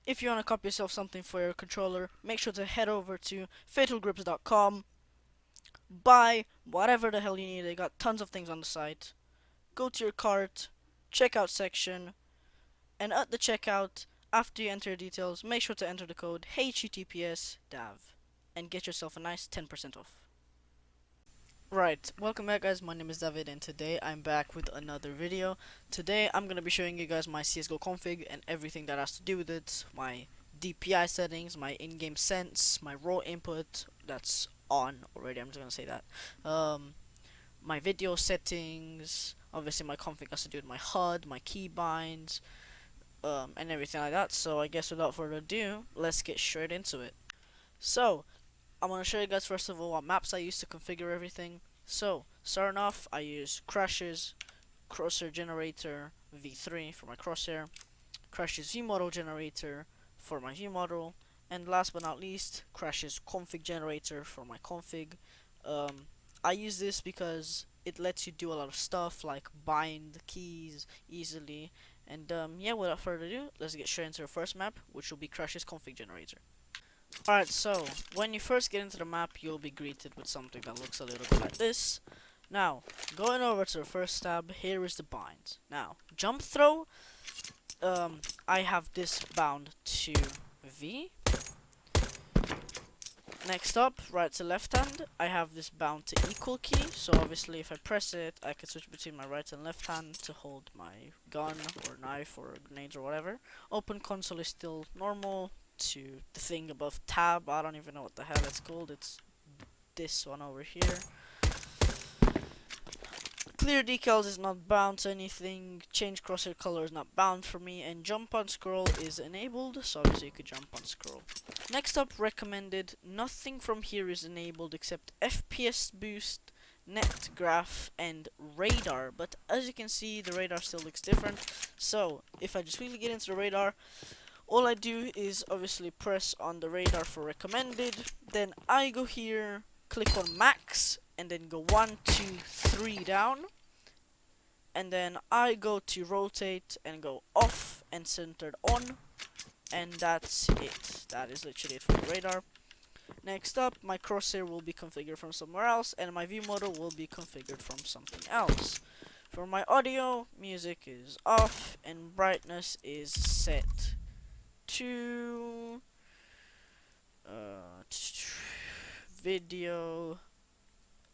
if you want to copy yourself something for your controller, make sure to head over to fatalgrips.com, buy whatever the hell you need. They got tons of things on the site. Go to your cart, checkout section, and at the checkout, after you enter your details, make sure to enter the code HTTPS DAV and get yourself a nice 10% off. Right, welcome back guys, my name is David and today I'm back with another video. Today I'm going to be showing you guys my CSGO config and everything that has to do with it, my DPI settings, my in-game sense, my raw input, that's on already, I'm just going to say that, my video settings, obviously my config has to do with my HUD, my keybinds, and everything like that. So I guess without further ado, let's get straight into it. So I'm going to show you guys first of all what maps I use to configure everything. So starting off, I use Crash's crosshair generator v3 for my crosshair, Crash's viewmodel generator for my viewmodel, and last but not least, Crash's config generator for my config. I use this because it lets you do a lot of stuff like bind keys easily. And yeah, without further ado, let's get straight into the first map, which will be Crash's config generator. Alright, so when you first get into the map, you'll be greeted with something that looks a little bit like this. Now, going over to the first tab, here is the bind. Now, jump throw, I have this bound to V. Next up, right to left hand, I have this bound to equal key, so obviously if I press it, I can switch between my right and left hand to hold my gun or knife or grenades or whatever. Open console is still normal to the thing above tab, I don't even know what the hell it's called, it's this one over here. Clear decals is not bound to anything, change crosshair color is not bound for me, and jump on scroll is enabled, so obviously you could jump on scroll. Next up, recommended, nothing from here is enabled except FPS boost, net graph, and radar, but as you can see the radar still looks different. So if I just quickly get into the radar, all I do is obviously press on the radar for recommended, then I go here, click on max, and then go 1, 2, 3 down, and then I go to rotate and go off and centered on, and that's it. That is literally it for the radar. Next up, my crosshair will be configured from somewhere else, and my view model will be configured from something else. For my audio, music is off, and brightness is set to video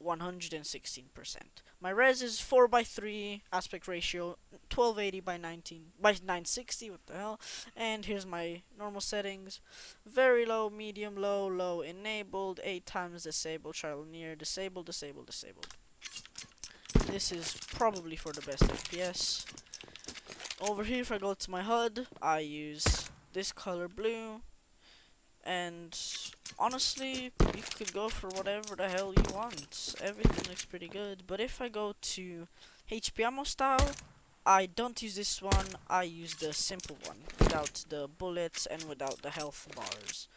116%. My res is 4:3 aspect ratio, 1280 by 960. What the hell? And here's my normal settings: very low, medium, low, low, enabled, 8 times disabled, trial near, disabled, disabled, disabled. This is probably for the best FPS. Over here, if I go to my HUD, I use this color blue, and honestly, you could go for whatever the hell you want. Everything looks pretty good. But if I go to HP ammo style, I don't use this one. I use the simple one without the bullets and without the health bars.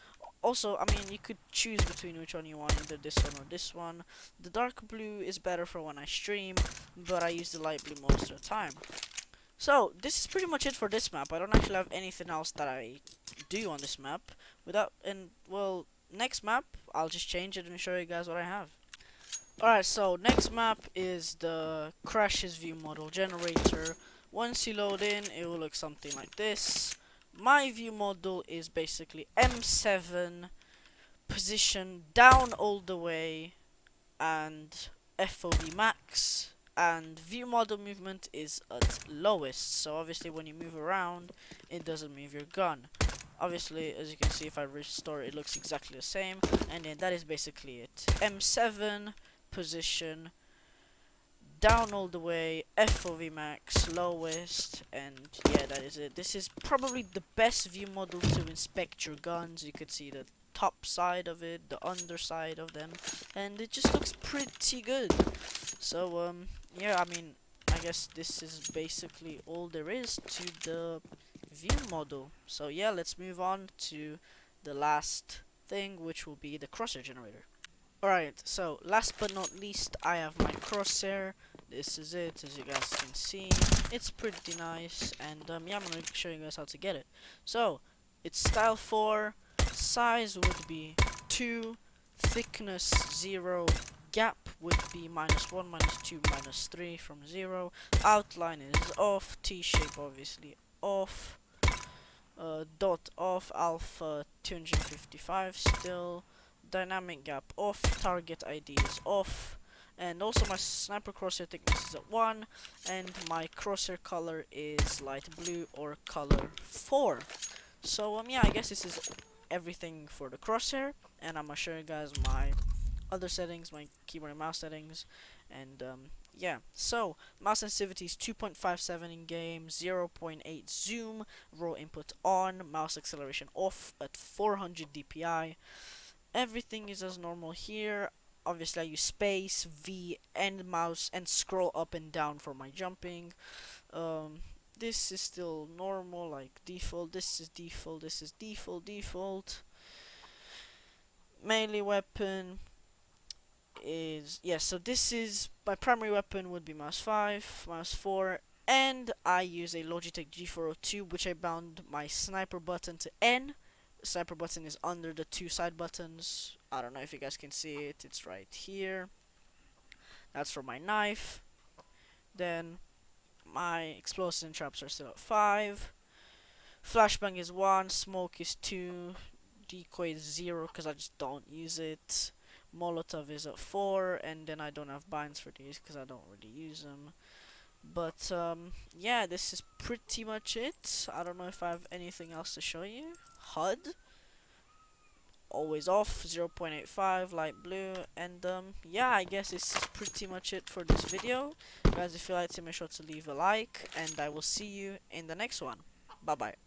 Also, I mean, you could choose between which one you want, either this one or this one. The dark blue is better for when I stream, but I use the light blue most of the time. So, this is pretty much it for this map. I don't actually have anything else that I do on this map. Well, next map, I'll just change it and show you guys what I have. Alright, so next map is the Crash's view model generator. Once you load in, it will look something like this. My view model is basically M7, position down all the way, and FOV max, and view model movement is at lowest, so obviously when you move around, it doesn't move your gun. Obviously, as you can see, if I restore it, looks exactly the same, and then that is basically it. M7, position, down all the way, FOV max, lowest, and yeah, that is it. This is probably the best view model to inspect your guns. You could see the top side of it, the underside of them, and it just looks pretty good. So, yeah, I mean, I guess this is basically all there is to the view model. So yeah, let's move on to the last thing, which will be the crosshair generator. Alright, so last but not least, I have my crosshair. This is it, as you guys can see. It's pretty nice, and yeah, I'm gonna show you guys how to get it. So, It's style 4, size would be 2, thickness 0, gap would be -1, -2, -3 from 0, outline is off, T-shape obviously off, dot off, alpha 255 still, dynamic gap off, target ID is off, and also my sniper crosshair thickness is at 1, and my crosshair color is light blue or color 4. So yeah, I guess this is everything for the crosshair, and I'm gonna show you guys my other settings, my keyboard and mouse settings, and yeah. So mouse sensitivity is 2.57 in game, 0.8 zoom, raw input on, mouse acceleration off at 400 dpi. Everything is as normal here. Obviously, I use space, V, and mouse, and scroll up and down for my jumping. Um, this is still normal, like default. This is default. This is default. Melee weapon is so this is my primary weapon would be mouse 5, mouse 4, and I use a Logitech G402, which I bound my sniper button to N. The sniper button is under the two side buttons. I don't know if you guys can see it. It's right here. That's for my knife. Then my explosives and traps are still at 5. Flashbang is 1, smoke is 2, decoy is 0 because I just don't use it. Molotov is at 4, and then I don't have binds for these because I don't really use them. But yeah, this is pretty much it. I don't know if I have anything else to show you. HUD, always off, 0.85, light blue, and yeah, I guess this is pretty much it for this video. Guys, if you liked it, make sure to leave a like, and I will see you in the next one. Bye bye.